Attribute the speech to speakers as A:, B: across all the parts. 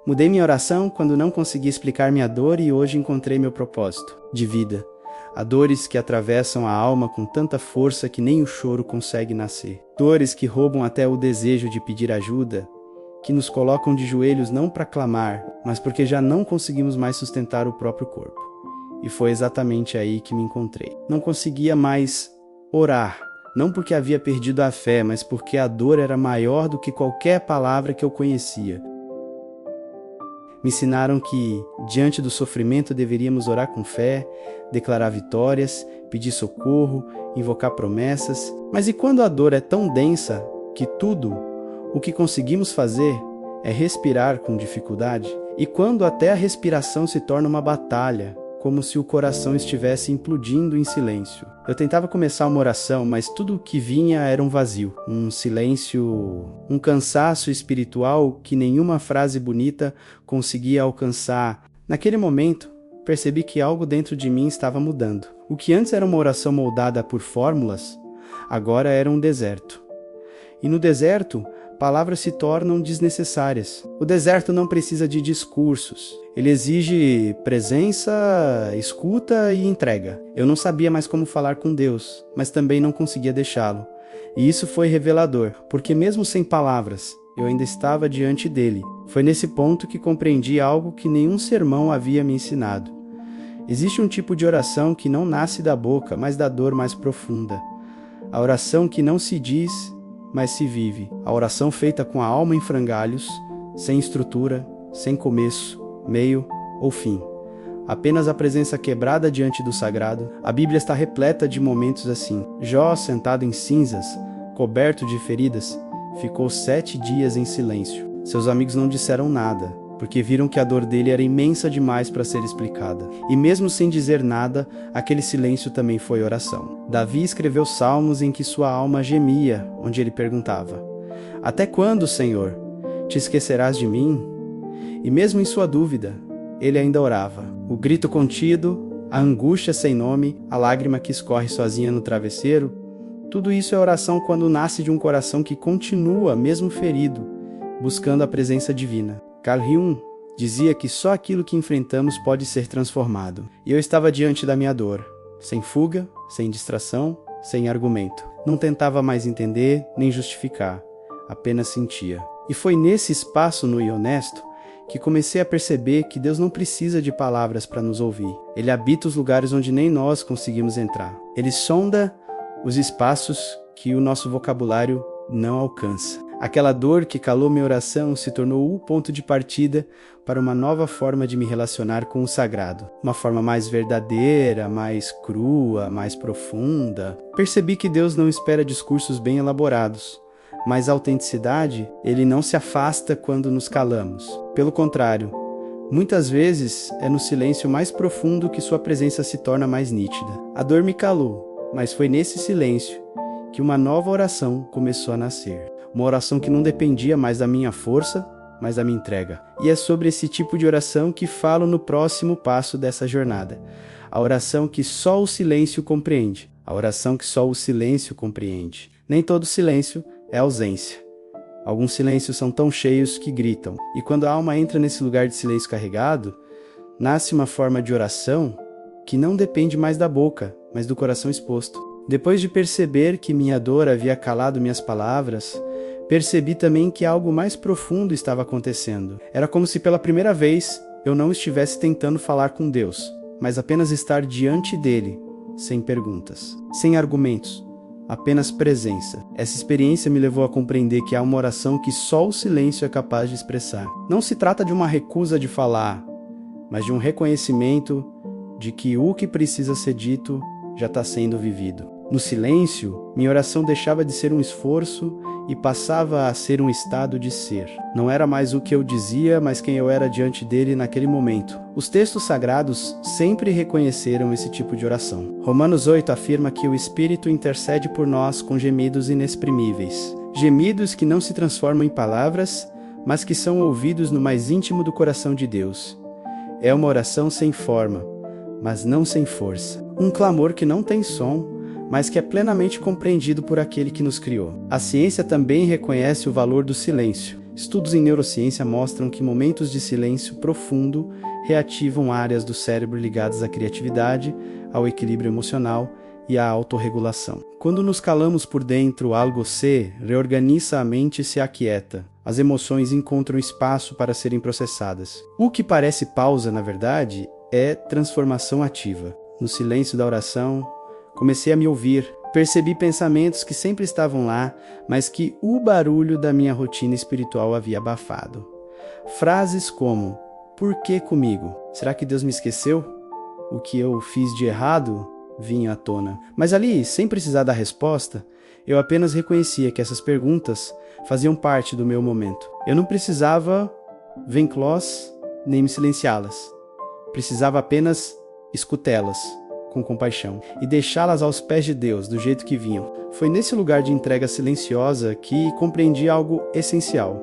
A: Mudei minha oração quando não consegui explicar minha dor e hoje encontrei meu propósito de vida. Há dores que atravessam a alma com tanta força que nem o choro consegue nascer. Dores que roubam até o desejo de pedir ajuda, que nos colocam de joelhos não para clamar, mas porque já não conseguimos mais sustentar o próprio corpo. E foi exatamente aí que me encontrei. Não conseguia mais orar, não porque havia perdido a fé, mas porque a dor era maior do que qualquer palavra que eu conhecia. Me ensinaram que, diante do sofrimento, deveríamos orar com fé, declarar vitórias, pedir socorro, invocar promessas. Mas e quando a dor é tão densa que tudo o que conseguimos fazer é respirar com dificuldade? E quando até a respiração se torna uma batalha, como se o coração estivesse implodindo em silêncio? Eu tentava começar uma oração, mas tudo o que vinha era um vazio, um silêncio, um cansaço espiritual que nenhuma frase bonita conseguia alcançar. Naquele momento, percebi que algo dentro de mim estava mudando. O que antes era uma oração moldada por fórmulas, agora era um deserto. E no deserto, palavras se tornam desnecessárias. O deserto não precisa de discursos. Ele exige presença, escuta e entrega. Eu não sabia mais como falar com Deus, mas também não conseguia deixá-lo. E isso foi revelador, porque mesmo sem palavras, eu ainda estava diante dele. Foi nesse ponto que compreendi algo que nenhum sermão havia me ensinado. Existe um tipo de oração que não nasce da boca, mas da dor mais profunda. A oração que não se diz, mas se vive. A oração feita com a alma em frangalhos, sem estrutura, sem começo, meio ou fim. Apenas a presença quebrada diante do sagrado. A Bíblia está repleta de momentos assim. Jó, sentado em cinzas, coberto de feridas, ficou 7 dias em silêncio. Seus amigos não disseram nada, porque viram que a dor dele era imensa demais para ser explicada. E mesmo sem dizer nada, aquele silêncio também foi oração. Davi escreveu salmos em que sua alma gemia, onde ele perguntava: "Até quando, Senhor? Te esquecerás de mim?" E mesmo em sua dúvida, ele ainda orava. O grito contido, a angústia sem nome, a lágrima que escorre sozinha no travesseiro, tudo isso é oração quando nasce de um coração que continua, mesmo ferido, buscando a presença divina. Carl Jung dizia que só aquilo que enfrentamos pode ser transformado. E eu estava diante da minha dor, sem fuga, sem distração, sem argumento. Não tentava mais entender, nem justificar, apenas sentia. E foi nesse espaço nu e honesto que comecei a perceber que Deus não precisa de palavras para nos ouvir. Ele habita os lugares onde nem nós conseguimos entrar. Ele sonda os espaços que o nosso vocabulário não alcança. Aquela dor que calou minha oração se tornou o ponto de partida para uma nova forma de me relacionar com o sagrado. Uma forma mais verdadeira, mais crua, mais profunda. Percebi que Deus não espera discursos bem elaborados, mas a autenticidade, ele não se afasta quando nos calamos. Pelo contrário, muitas vezes é no silêncio mais profundo que sua presença se torna mais nítida. A dor me calou, mas foi nesse silêncio que uma nova oração começou a nascer. Uma oração que não dependia mais da minha força, mas da minha entrega. E é sobre esse tipo de oração que falo no próximo passo dessa jornada. A oração que só o silêncio compreende. A oração que só o silêncio compreende. Nem todo silêncio é ausência. Alguns silêncios são tão cheios que gritam. E quando a alma entra nesse lugar de silêncio carregado, nasce uma forma de oração que não depende mais da boca, mas do coração exposto. Depois de perceber que minha dor havia calado minhas palavras, percebi também que algo mais profundo estava acontecendo. Era como se pela primeira vez eu não estivesse tentando falar com Deus, mas apenas estar diante dele, sem perguntas, sem argumentos, apenas presença. Essa experiência me levou a compreender que há uma oração que só o silêncio é capaz de expressar. Não se trata de uma recusa de falar, mas de um reconhecimento de que o que precisa ser dito já está sendo vivido. No silêncio, minha oração deixava de ser um esforço e passava a ser um estado de ser. Não era mais o que eu dizia, mas quem eu era diante dele naquele momento. Os textos sagrados sempre reconheceram esse tipo de oração. Romanos 8 afirma que o Espírito intercede por nós com gemidos inexprimíveis. Gemidos que não se transformam em palavras, mas que são ouvidos no mais íntimo do coração de Deus. É uma oração sem forma, mas não sem força. Um clamor que não tem som, mas que é plenamente compreendido por aquele que nos criou. A ciência também reconhece o valor do silêncio. Estudos em neurociência mostram que momentos de silêncio profundo reativam áreas do cérebro ligadas à criatividade, ao equilíbrio emocional e à autorregulação. Quando nos calamos por dentro, algo se reorganiza, a mente se aquieta. As emoções encontram espaço para serem processadas. O que parece pausa, na verdade, é transformação ativa. No silêncio da oração, comecei a me ouvir. Percebi pensamentos que sempre estavam lá, mas que o barulho da minha rotina espiritual havia abafado. Frases como: "Por que comigo? Será que Deus me esqueceu? O que eu fiz de errado?" vinham à tona. Mas ali, sem precisar da resposta, eu apenas reconhecia que essas perguntas faziam parte do meu momento. Eu não precisava venclós nem me silenciá-las. Precisava apenas escutá-las com compaixão e deixá-las aos pés de Deus, do jeito que vinham. Foi nesse lugar de entrega silenciosa que compreendi algo essencial.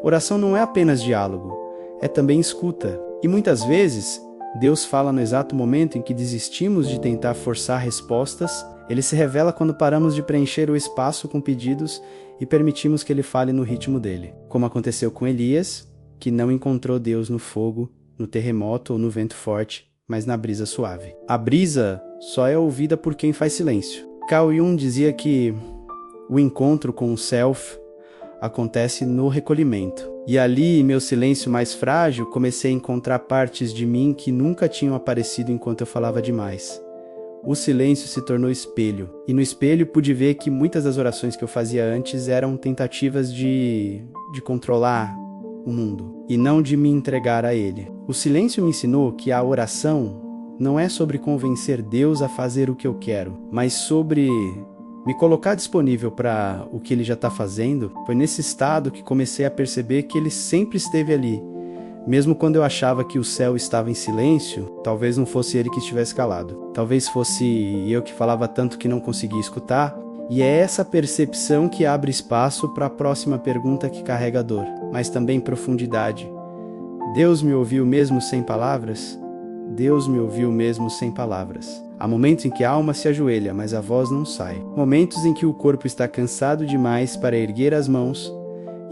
A: Oração não é apenas diálogo, é também escuta. E muitas vezes, Deus fala no exato momento em que desistimos de tentar forçar respostas. Ele se revela quando paramos de preencher o espaço com pedidos e permitimos que Ele fale no ritmo dele. Como aconteceu com Elias, que não encontrou Deus no fogo, no terremoto ou no vento forte, mas na brisa suave. A brisa só é ouvida por quem faz silêncio. Carl Jung dizia que o encontro com o self acontece no recolhimento. E ali, em meu silêncio mais frágil, comecei a encontrar partes de mim que nunca tinham aparecido enquanto eu falava demais. O silêncio se tornou espelho, e no espelho pude ver que muitas das orações que eu fazia antes eram tentativas de controlar o mundo, e não de me entregar a ele. O silêncio me ensinou que a oração não é sobre convencer Deus a fazer o que eu quero, mas sobre me colocar disponível para o que Ele já está fazendo. Foi nesse estado que comecei a perceber que Ele sempre esteve ali. Mesmo quando eu achava que o céu estava em silêncio, talvez não fosse Ele que estivesse calado. Talvez fosse eu que falava tanto que não conseguia escutar. E é essa percepção que abre espaço para a próxima pergunta, que carrega dor, mas também profundidade. Deus me ouviu mesmo sem palavras? Deus me ouviu mesmo sem palavras. Há momentos em que a alma se ajoelha, mas a voz não sai. Momentos em que o corpo está cansado demais para erguer as mãos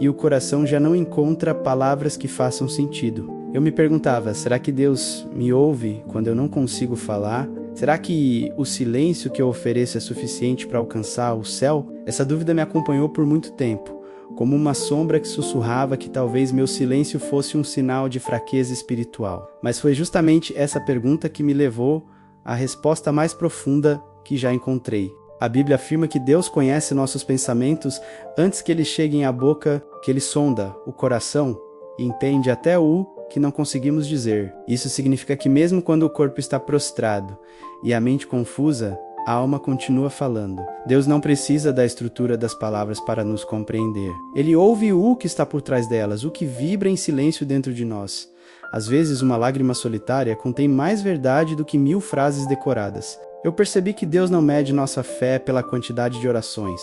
A: e o coração já não encontra palavras que façam sentido. Eu me perguntava, será que Deus me ouve quando eu não consigo falar? Será que o silêncio que eu ofereço é suficiente para alcançar o céu? Essa dúvida me acompanhou por muito tempo, como uma sombra que sussurrava que talvez meu silêncio fosse um sinal de fraqueza espiritual. Mas foi justamente essa pergunta que me levou à resposta mais profunda que já encontrei. A Bíblia afirma que Deus conhece nossos pensamentos antes que eles cheguem à boca, que Ele sonda o coração e entende até o que não conseguimos dizer. Isso significa que mesmo quando o corpo está prostrado e a mente confusa, a alma continua falando. Deus não precisa da estrutura das palavras para nos compreender. Ele ouve o que está por trás delas, o que vibra em silêncio dentro de nós. Às vezes, uma lágrima solitária contém mais verdade do que 1000 frases decoradas. Eu percebi que Deus não mede nossa fé pela quantidade de orações,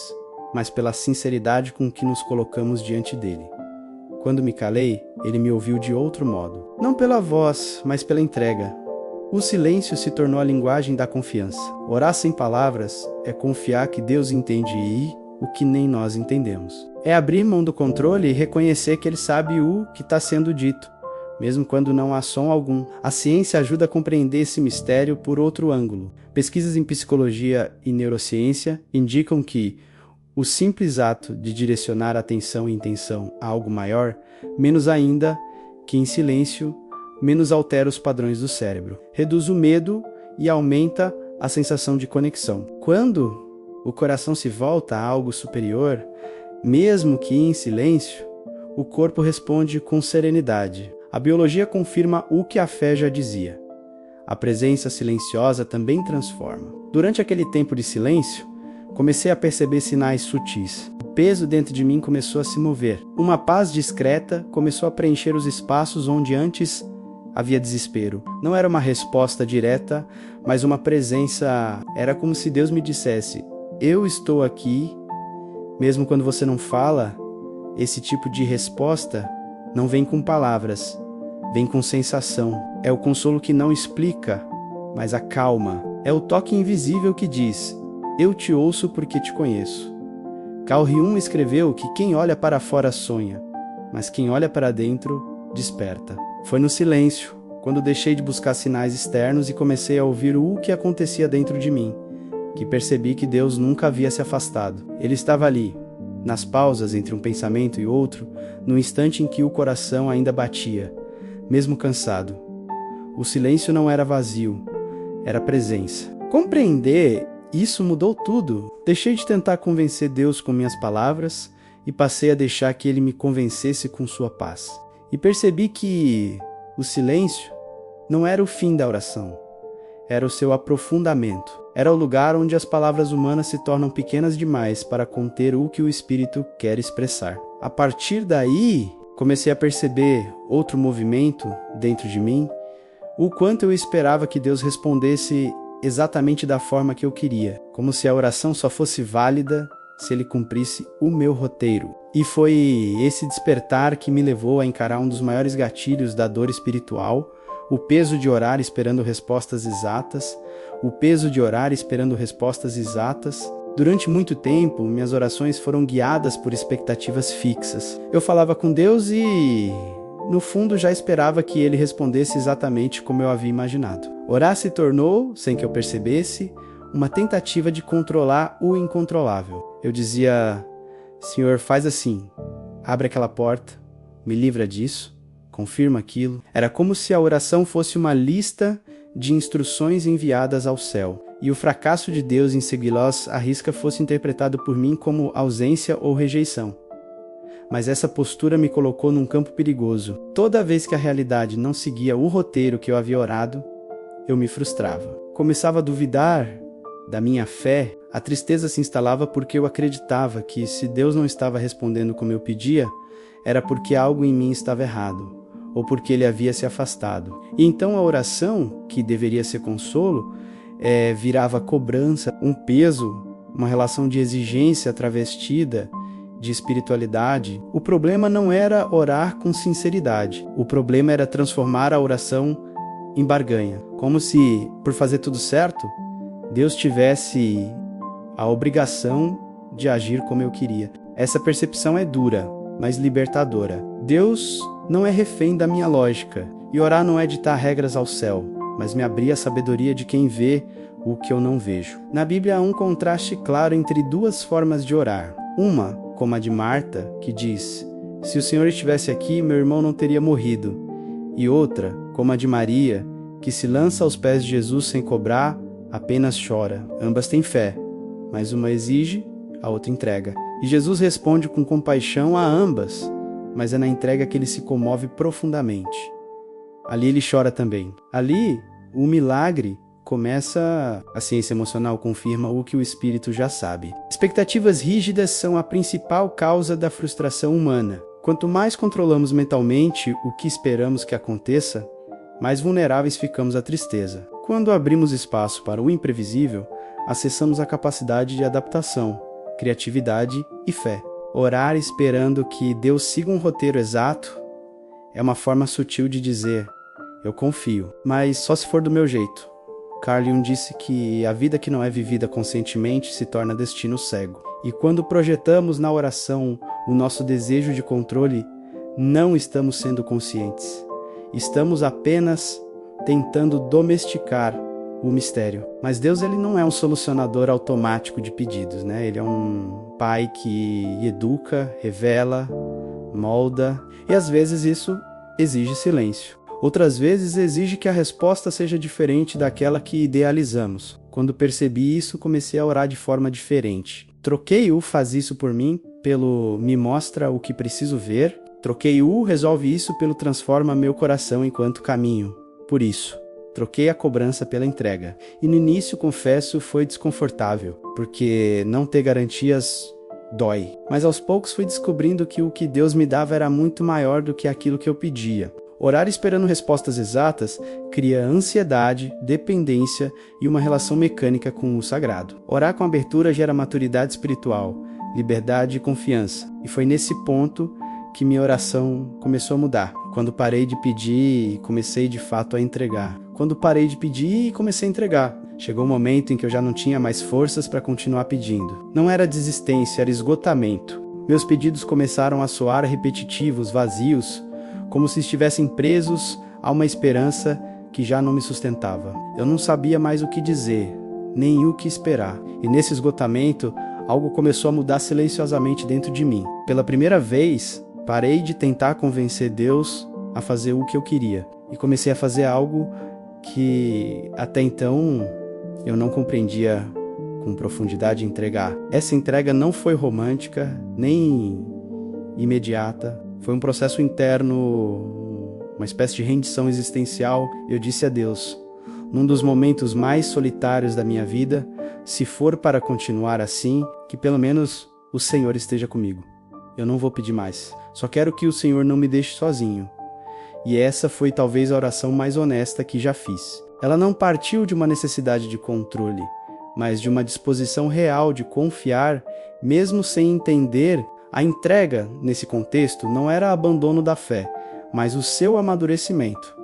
A: mas pela sinceridade com que nos colocamos diante dele. Quando me calei, ele me ouviu de outro modo. Não pela voz, mas pela entrega. O silêncio se tornou a linguagem da confiança. Orar sem palavras é confiar que Deus entende o que nem nós entendemos. É abrir mão do controle e reconhecer que Ele sabe o que está sendo dito, mesmo quando não há som algum. A ciência ajuda a compreender esse mistério por outro ângulo. Pesquisas em psicologia e neurociência indicam que o simples ato de direcionar atenção e intenção a algo maior, menos ainda que em silêncio, menos altera os padrões do cérebro, reduz o medo e aumenta a sensação de conexão. Quando o coração se volta a algo superior, mesmo que em silêncio, o corpo responde com serenidade. A biologia confirma o que a fé já dizia. A presença silenciosa também transforma. Durante aquele tempo de silêncio, comecei a perceber sinais sutis. O peso dentro de mim começou a se mover. Uma paz discreta começou a preencher os espaços onde antes havia desespero. Não era uma resposta direta, mas uma presença. Era como se Deus me dissesse: eu estou aqui, mesmo quando você não fala. Esse tipo de resposta não vem com palavras, vem com sensação. É o consolo que não explica, mas acalma. É o toque invisível que diz: eu te ouço porque te conheço. Carl Jung escreveu que quem olha para fora sonha, mas quem olha para dentro, desperta. Foi no silêncio, quando deixei de buscar sinais externos e comecei a ouvir o que acontecia dentro de mim, que percebi que Deus nunca havia se afastado. Ele estava ali, nas pausas entre um pensamento e outro, no instante em que o coração ainda batia, mesmo cansado. O silêncio não era vazio, era presença. Compreender isso mudou tudo. Deixei de tentar convencer Deus com minhas palavras e passei a deixar que Ele me convencesse com sua paz. E percebi que o silêncio não era o fim da oração, era o seu aprofundamento. Era o lugar onde as palavras humanas se tornam pequenas demais para conter o que o Espírito quer expressar. A partir daí, comecei a perceber outro movimento dentro de mim, o quanto eu esperava que Deus respondesse exatamente da forma que eu queria, como se a oração só fosse válida se Ele cumprisse o meu roteiro. E foi esse despertar que me levou a encarar um dos maiores gatilhos da dor espiritual, o peso de orar esperando respostas exatas, Durante muito tempo, minhas orações foram guiadas por expectativas fixas. Eu falava com Deus e, no fundo, já esperava que Ele respondesse exatamente como eu havia imaginado. Orar se tornou, sem que eu percebesse, uma tentativa de controlar o incontrolável. Eu dizia: Senhor, faz assim, abre aquela porta, me livra disso, confirma aquilo. Era como se a oração fosse uma lista de instruções enviadas ao céu, e o fracasso de Deus em segui-las à risca fosse interpretado por mim como ausência ou rejeição. Mas essa postura me colocou num campo perigoso. Toda vez que a realidade não seguia o roteiro que eu havia orado, eu me frustrava. Começava a duvidar da minha fé. A tristeza se instalava porque eu acreditava que, se Deus não estava respondendo como eu pedia, era porque algo em mim estava errado, ou porque Ele havia se afastado. E então a oração, que deveria ser consolo, virava cobrança, um peso, uma relação de exigência travestida de espiritualidade. O problema não era orar com sinceridade, o problema era transformar a oração em barganha, como se, por fazer tudo certo, Deus tivesse a obrigação de agir como eu queria. Essa percepção é dura, mas libertadora. Deus não é refém da minha lógica, e orar não é ditar regras ao céu, mas me abrir a sabedoria de quem vê o que eu não vejo. Na Bíblia há um contraste claro entre duas formas de orar. Uma, como a de Marta, que diz: se o Senhor estivesse aqui, meu irmão não teria morrido. E outra, como a de Maria, que se lança aos pés de Jesus sem cobrar, apenas chora. Ambas têm fé, mas uma exige, a outra entrega. E Jesus responde com compaixão a ambas, mas é na entrega que ele se comove profundamente. Ali ele chora também. Ali, o milagre começa. A ciência emocional confirma o que o espírito já sabe. Expectativas rígidas são a principal causa da frustração humana. Quanto mais controlamos mentalmente o que esperamos que aconteça, mais vulneráveis ficamos à tristeza. Quando abrimos espaço para o imprevisível, acessamos a capacidade de adaptação, criatividade e fé. Orar esperando que Deus siga um roteiro exato é uma forma sutil de dizer: eu confio, mas só se for do meu jeito. Carl Jung disse que a vida que não é vivida conscientemente se torna destino cego. E quando projetamos na oração o nosso desejo de controle, não estamos sendo conscientes. Estamos apenas tentando domesticar o mistério. Mas Deus, ele não é um solucionador automático de pedidos, né? Ele é um pai que educa, revela, molda, e às vezes isso exige silêncio. Outras vezes exige que a resposta seja diferente daquela que idealizamos. Quando percebi isso, comecei a orar de forma diferente. Troquei o "faz isso por mim" pelo "me mostra o que preciso ver". Troquei o "resolve isso" pelo "transforma meu coração enquanto caminho por isso". Troquei a cobrança pela entrega. E no início, confesso, foi desconfortável, porque não ter garantias dói. Mas aos poucos fui descobrindo que o que Deus me dava era muito maior do que aquilo que eu pedia. Orar esperando respostas exatas cria ansiedade, dependência e uma relação mecânica com o sagrado. Orar com abertura gera maturidade espiritual, liberdade e confiança. E foi nesse ponto que minha oração começou a mudar. Quando parei de pedir e comecei de fato a entregar. Quando parei de pedir e comecei a entregar. Chegou um momento em que eu já não tinha mais forças para continuar pedindo. Não era desistência, era esgotamento. Meus pedidos começaram a soar repetitivos, vazios, como se estivessem presos a uma esperança que já não me sustentava. Eu não sabia mais o que dizer, nem o que esperar. E nesse esgotamento, algo começou a mudar silenciosamente dentro de mim. Pela primeira vez, parei de tentar convencer Deus a fazer o que eu queria. E comecei a fazer algo que até então eu não compreendia com profundidade entregar. Essa entrega não foi romântica, nem imediata. Foi um processo interno, uma espécie de rendição existencial. Eu disse a Deus, num dos momentos mais solitários da minha vida, se for para continuar assim, que pelo menos o Senhor esteja comigo. Eu não vou pedir mais. Só quero que o Senhor não me deixe sozinho. E essa foi talvez a oração mais honesta que já fiz. Ela não partiu de uma necessidade de controle, mas de uma disposição real de confiar, mesmo sem entender. A entrega, nesse contexto, não era abandono da fé, mas o seu amadurecimento.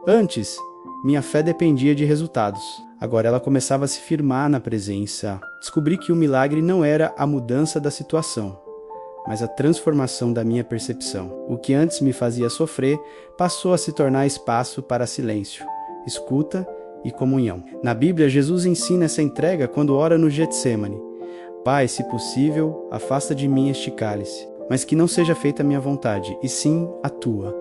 A: Antes, minha fé dependia de resultados. Agora ela começava a se firmar na presença. Descobri que o milagre não era a mudança da situação, mas a transformação da minha percepção. O que antes me fazia sofrer passou a se tornar espaço para silêncio, escuta e comunhão. Na Bíblia, Jesus ensina essa entrega quando ora no Getsêmani. Pai, se possível, afasta de mim este cálice, mas que não seja feita a minha vontade, e sim a tua.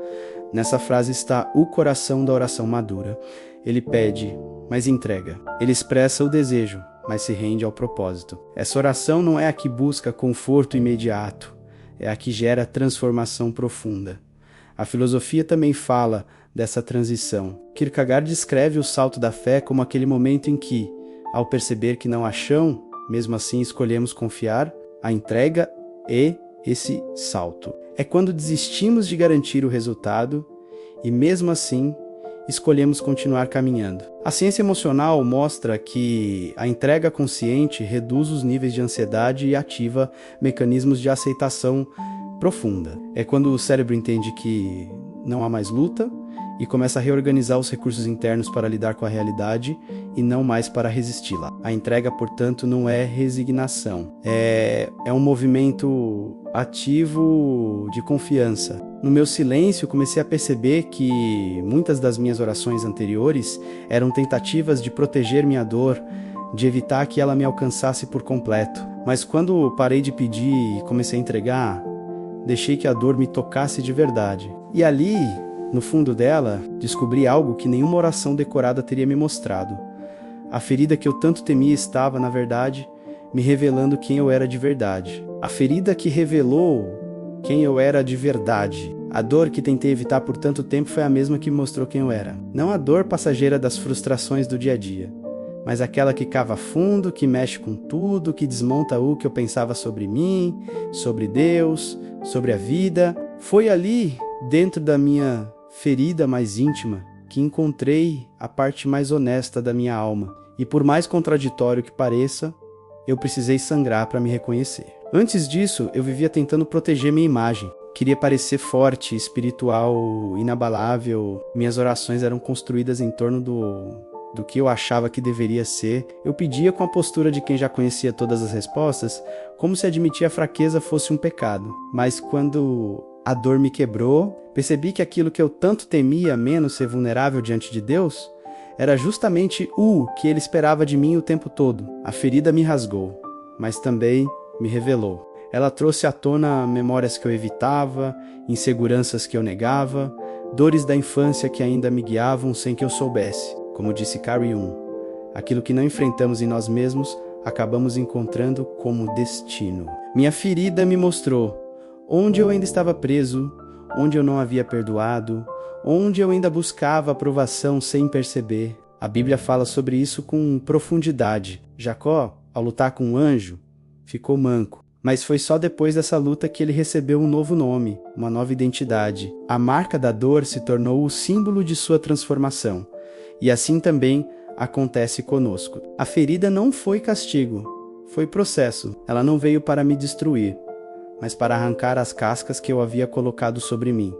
A: Nessa frase está o coração da oração madura. Ele pede, mas entrega. Ele expressa o desejo, mas se rende ao propósito. Essa oração não é a que busca conforto imediato, é a que gera transformação profunda. A filosofia também fala dessa transição. Kierkegaard descreve o salto da fé como aquele momento em que, ao perceber que não há chão, mesmo assim escolhemos confiar, a entrega e esse salto. É quando desistimos de garantir o resultado e, mesmo assim, escolhemos continuar caminhando. A ciência emocional mostra que a entrega consciente reduz os níveis de ansiedade e ativa mecanismos de aceitação profunda. É quando o cérebro entende que não há mais luta e começa a reorganizar os recursos internos para lidar com a realidade e não mais para resisti-la. A entrega, portanto, não é resignação. É um movimento ativo de confiança. No meu silêncio, comecei a perceber que muitas das minhas orações anteriores eram tentativas de proteger minha dor, de evitar que ela me alcançasse por completo. Mas quando parei de pedir e comecei a entregar, deixei que a dor me tocasse de verdade. E ali, no fundo dela, descobri algo que nenhuma oração decorada teria me mostrado. A ferida que eu tanto temia estava, na verdade, me revelando quem eu era de verdade. A ferida que revelou quem eu era de verdade. A dor que tentei evitar por tanto tempo foi a mesma que me mostrou quem eu era. Não a dor passageira das frustrações do dia a dia, mas aquela que cava fundo, que mexe com tudo, que desmonta o que eu pensava sobre mim, sobre Deus, sobre a vida. Foi ali, dentro da minha ferida mais íntima, que encontrei a parte mais honesta da minha alma. E por mais contraditório que pareça, eu precisei sangrar para me reconhecer. Antes disso, eu vivia tentando proteger minha imagem. Queria parecer forte, espiritual, inabalável. Minhas orações eram construídas em torno do que eu achava que deveria ser. Eu pedia com a postura de quem já conhecia todas as respostas, como se admitir a fraqueza fosse um pecado. Mas quando a dor me quebrou, percebi que aquilo que eu tanto temia, menos ser vulnerável diante de Deus, era justamente o que Ele esperava de mim o tempo todo. A ferida me rasgou, mas também me revelou. Ela trouxe à tona memórias que eu evitava, inseguranças que eu negava, dores da infância que ainda me guiavam sem que eu soubesse. Como disse Carl Jung, aquilo que não enfrentamos em nós mesmos, acabamos encontrando como destino. Minha ferida me mostrou onde eu ainda estava preso, onde eu não havia perdoado, onde eu ainda buscava aprovação sem perceber. A Bíblia fala sobre isso com profundidade. Jacó, ao lutar com um anjo, ficou manco. Mas foi só depois dessa luta que ele recebeu um novo nome, uma nova identidade. A marca da dor se tornou o símbolo de sua transformação. E assim também acontece conosco. A ferida não foi castigo, foi processo. Ela não veio para me destruir, mas para arrancar as cascas que eu havia colocado sobre mim,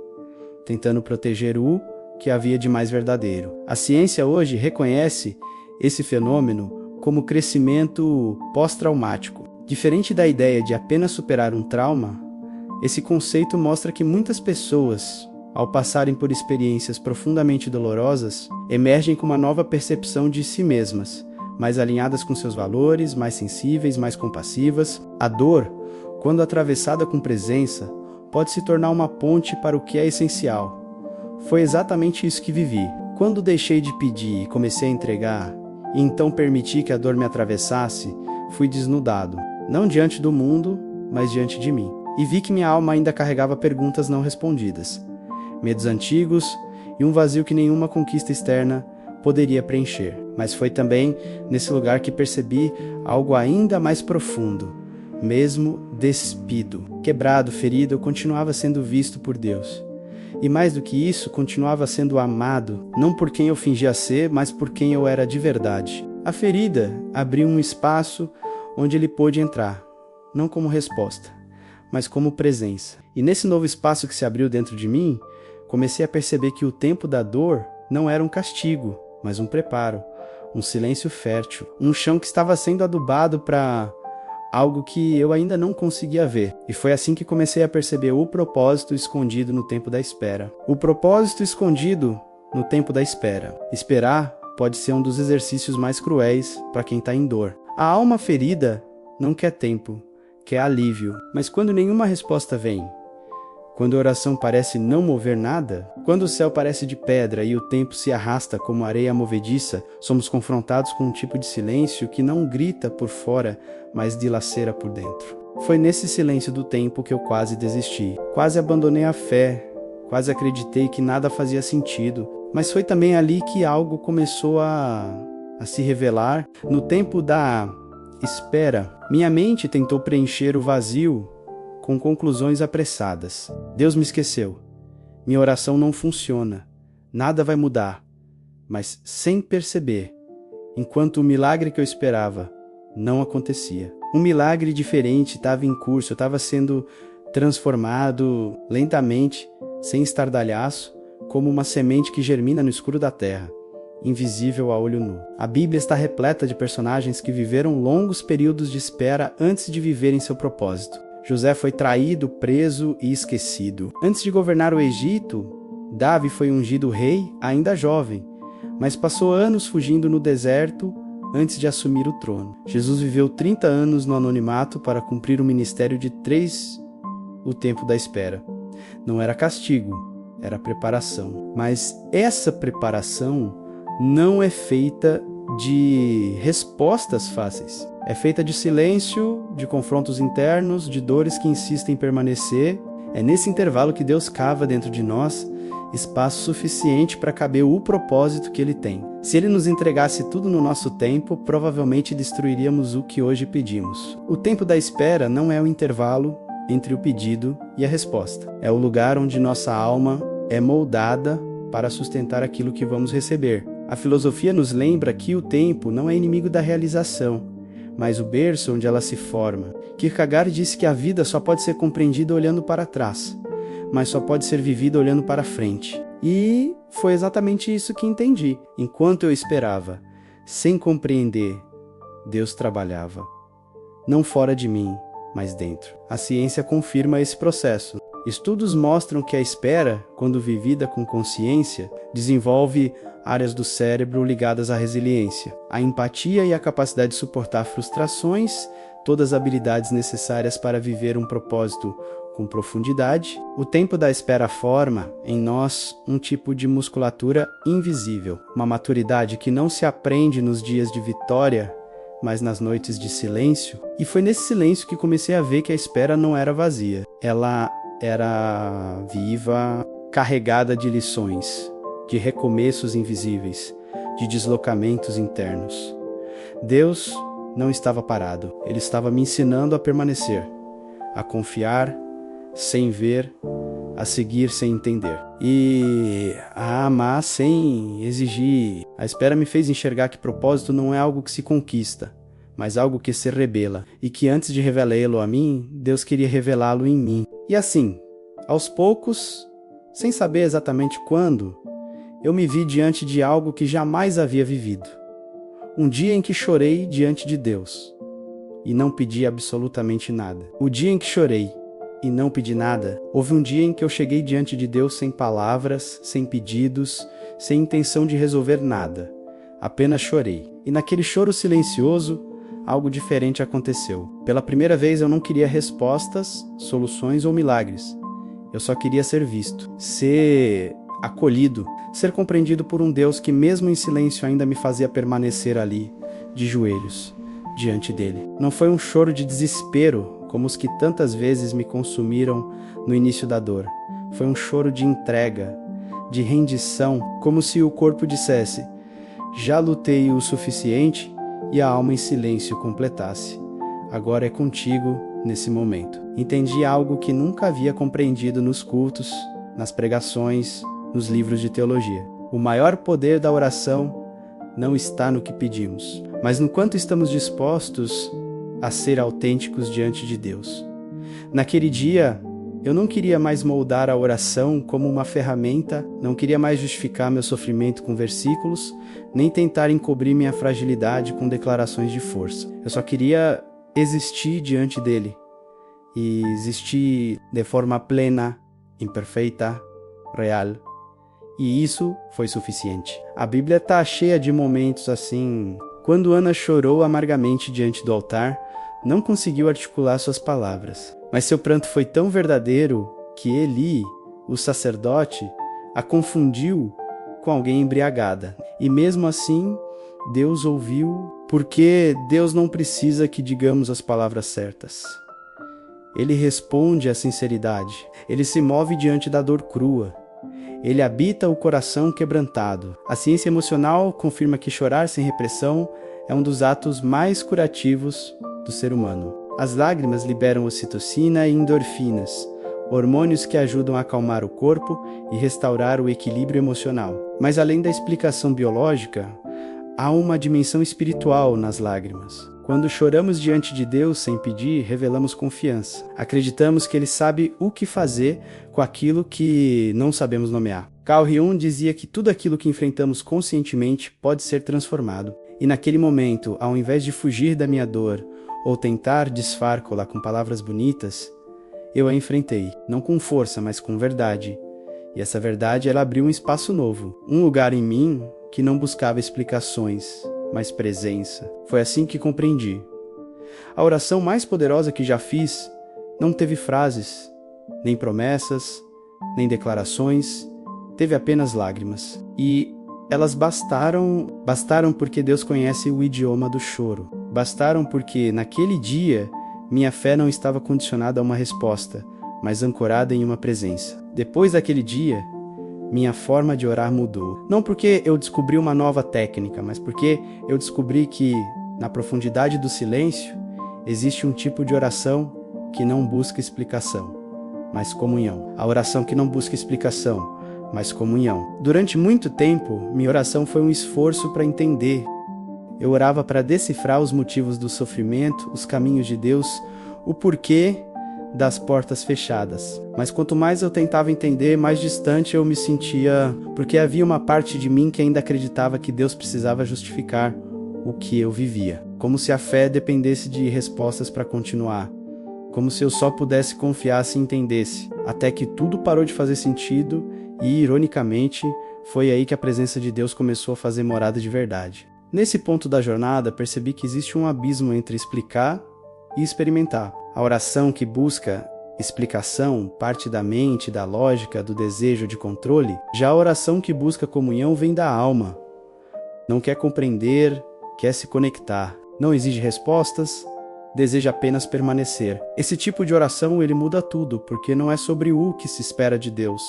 A: tentando proteger o que havia de mais verdadeiro. A ciência hoje reconhece esse fenômeno como crescimento pós-traumático. Diferente da ideia de apenas superar um trauma, Esse conceito mostra que muitas pessoas, ao passarem por experiências profundamente dolorosas, emergem com uma nova percepção de si mesmas, mais alinhadas com seus valores, mais sensíveis, mais compassivas. A dor, quando atravessada com presença, pode se tornar uma ponte para o que é essencial. Foi exatamente isso que vivi. Quando deixei de pedir e comecei a entregar, e então permiti que a dor me atravessasse, fui desnudado, não diante do mundo, mas diante de mim. E vi que minha alma ainda carregava perguntas não respondidas, medos antigos e um vazio que nenhuma conquista externa poderia preencher. Mas foi também nesse lugar que percebi algo ainda mais profundo. Mesmo despido, quebrado, ferido, eu continuava sendo visto por Deus. E mais do que isso, continuava sendo amado, não por quem eu fingia ser, mas por quem eu era de verdade. A ferida abriu um espaço onde ele pôde entrar, não como resposta, mas como presença. E nesse novo espaço que se abriu dentro de mim, comecei a perceber que o tempo da dor não era um castigo, mas um preparo, um silêncio fértil, um chão que estava sendo adubado para algo que eu ainda não conseguia ver. E foi assim que comecei a perceber o propósito escondido no tempo da espera. O propósito escondido no tempo da espera. Esperar pode ser um dos exercícios mais cruéis para quem está em dor. A alma ferida não quer tempo, quer alívio. Mas quando nenhuma resposta vem, quando a oração parece não mover nada, quando o céu parece de pedra e o tempo se arrasta como areia movediça, somos confrontados com um tipo de silêncio que não grita por fora, mas dilacera por dentro. Foi nesse silêncio do tempo que eu quase desisti. Quase abandonei a fé, quase acreditei que nada fazia sentido. Mas foi também ali que algo começou a se revelar. No tempo da espera, minha mente tentou preencher o vazio com conclusões apressadas. Deus me esqueceu. Minha oração não funciona. Nada vai mudar. Mas sem perceber, enquanto o milagre que eu esperava não acontecia. Um milagre diferente estava em curso, eu estava sendo transformado lentamente, sem estardalhaço, como uma semente que germina no escuro da terra, invisível a olho nu. A Bíblia está repleta de personagens que viveram longos períodos de espera antes de viverem seu propósito. José foi traído, preso e esquecido. Antes de governar o Egito, Davi foi ungido rei ainda jovem, mas passou anos fugindo no deserto antes de assumir o trono. Jesus viveu 30 anos no anonimato para cumprir o ministério de 3, o tempo da espera. Não era castigo, era preparação. Mas essa preparação não é feita de respostas fáceis. É feita de silêncio, de confrontos internos, de dores que insistem em permanecer. É nesse intervalo que Deus cava dentro de nós espaço suficiente para caber o propósito que Ele tem. Se Ele nos entregasse tudo no nosso tempo, provavelmente destruiríamos o que hoje pedimos. O tempo da espera não é o intervalo entre o pedido e a resposta. É o lugar onde nossa alma é moldada para sustentar aquilo que vamos receber. A filosofia nos lembra que o tempo não é inimigo da realização, mas o berço onde ela se forma. Kierkegaard disse que a vida só pode ser compreendida olhando para trás, mas só pode ser vivida olhando para frente. E foi exatamente isso que entendi. Enquanto eu esperava, sem compreender, Deus trabalhava. Não fora de mim, mas dentro. A ciência confirma esse processo. Estudos mostram que a espera, quando vivida com consciência, desenvolve áreas do cérebro ligadas à resiliência, à empatia e à capacidade de suportar frustrações, todas as habilidades necessárias para viver um propósito com profundidade. O tempo da espera forma em nós um tipo de musculatura invisível, uma maturidade que não se aprende nos dias de vitória, mas nas noites de silêncio. E foi nesse silêncio que comecei a ver que a espera não era vazia. Ela era viva, carregada de lições, de recomeços invisíveis, de deslocamentos internos. Deus não estava parado. Ele estava me ensinando a permanecer, a confiar sem ver, a seguir sem entender e a amar sem exigir. A espera me fez enxergar que propósito não é algo que se conquista, mas algo que se revela, e que antes de revelá-lo a mim, Deus queria revelá-lo em mim. E assim, aos poucos, sem saber exatamente quando, eu me vi diante de algo que jamais havia vivido. Um dia em que chorei diante de Deus e não pedi absolutamente nada. O dia em que chorei e não pedi nada. Houve um dia em que eu cheguei diante de Deus sem palavras, sem pedidos, sem intenção de resolver nada. Apenas chorei. E naquele choro silencioso, algo diferente aconteceu. Pela primeira vez eu não queria respostas, soluções ou milagres. Eu só queria ser visto, ser acolhido, ser compreendido por um Deus que mesmo em silêncio ainda me fazia permanecer ali, de joelhos, diante dele. Não foi um choro de desespero, como os que tantas vezes me consumiram no início da dor. Foi um choro de entrega, de rendição, como se o corpo dissesse: já lutei o suficiente, e a alma em silêncio completasse: agora é contigo nesse momento. Entendi algo que nunca havia compreendido nos cultos, nas pregações, nos livros de teologia. O maior poder da oração não está no que pedimos, mas no quanto estamos dispostos a ser autênticos diante de Deus. Naquele dia, eu não queria mais moldar a oração como uma ferramenta, não queria mais justificar meu sofrimento com versículos, nem tentar encobrir minha fragilidade com declarações de força. Eu só queria existir diante dele, e existir de forma plena, imperfeita, real. E isso foi suficiente. A Bíblia está cheia de momentos assim. Quando Ana chorou amargamente diante do altar, não conseguiu articular suas palavras. Mas seu pranto foi tão verdadeiro que Eli, o sacerdote, a confundiu com alguém embriagada. E mesmo assim, Deus ouviu, porque Deus não precisa que digamos as palavras certas. Ele responde à sinceridade. Ele se move diante da dor crua. Ele habita o coração quebrantado. A ciência emocional confirma que chorar sem repressão é um dos atos mais curativos do ser humano. As lágrimas liberam ocitocina e endorfinas, hormônios que ajudam a acalmar o corpo e restaurar o equilíbrio emocional. Mas além da explicação biológica, há uma dimensão espiritual nas lágrimas. Quando choramos diante de Deus sem pedir, revelamos confiança. Acreditamos que Ele sabe o que fazer com aquilo que não sabemos nomear. Carl Jung dizia que tudo aquilo que enfrentamos conscientemente pode ser transformado. E naquele momento, ao invés de fugir da minha dor ou tentar disfarçá-la com palavras bonitas, eu a enfrentei, não com força, mas com verdade. E essa verdade, ela abriu um espaço novo, um lugar em mim que não buscava explicações, mas presença. Foi assim que compreendi. A oração mais poderosa que já fiz não teve frases, nem promessas, nem declarações, teve apenas lágrimas. E elas bastaram porque Deus conhece o idioma do choro. Bastaram porque, naquele dia, minha fé não estava condicionada a uma resposta, mas ancorada em uma presença. Depois daquele dia, minha forma de orar mudou. Não porque eu descobri uma nova técnica, mas porque eu descobri que, na profundidade do silêncio, existe um tipo de oração que não busca explicação, mas comunhão. A oração que não busca explicação, mas comunhão. Durante muito tempo, minha oração foi um esforço para entender. Eu orava para decifrar os motivos do sofrimento, os caminhos de Deus, o porquê das portas fechadas. Mas quanto mais eu tentava entender, mais distante eu me sentia, porque havia uma parte de mim que ainda acreditava que Deus precisava justificar o que eu vivia. Como se a fé dependesse de respostas para continuar. Como se eu só pudesse confiar se entendesse. Até que tudo parou de fazer sentido e, ironicamente, foi aí que a presença de Deus começou a fazer morada de verdade. Nesse ponto da jornada, percebi que existe um abismo entre explicar e experimentar. A oração que busca explicação parte da mente, da lógica, do desejo de controle. Já a oração que busca comunhão vem da alma. Não quer compreender, quer se conectar. Não exige respostas, deseja apenas permanecer. Esse tipo de oração, ele muda tudo, porque não é sobre o que se espera de Deus,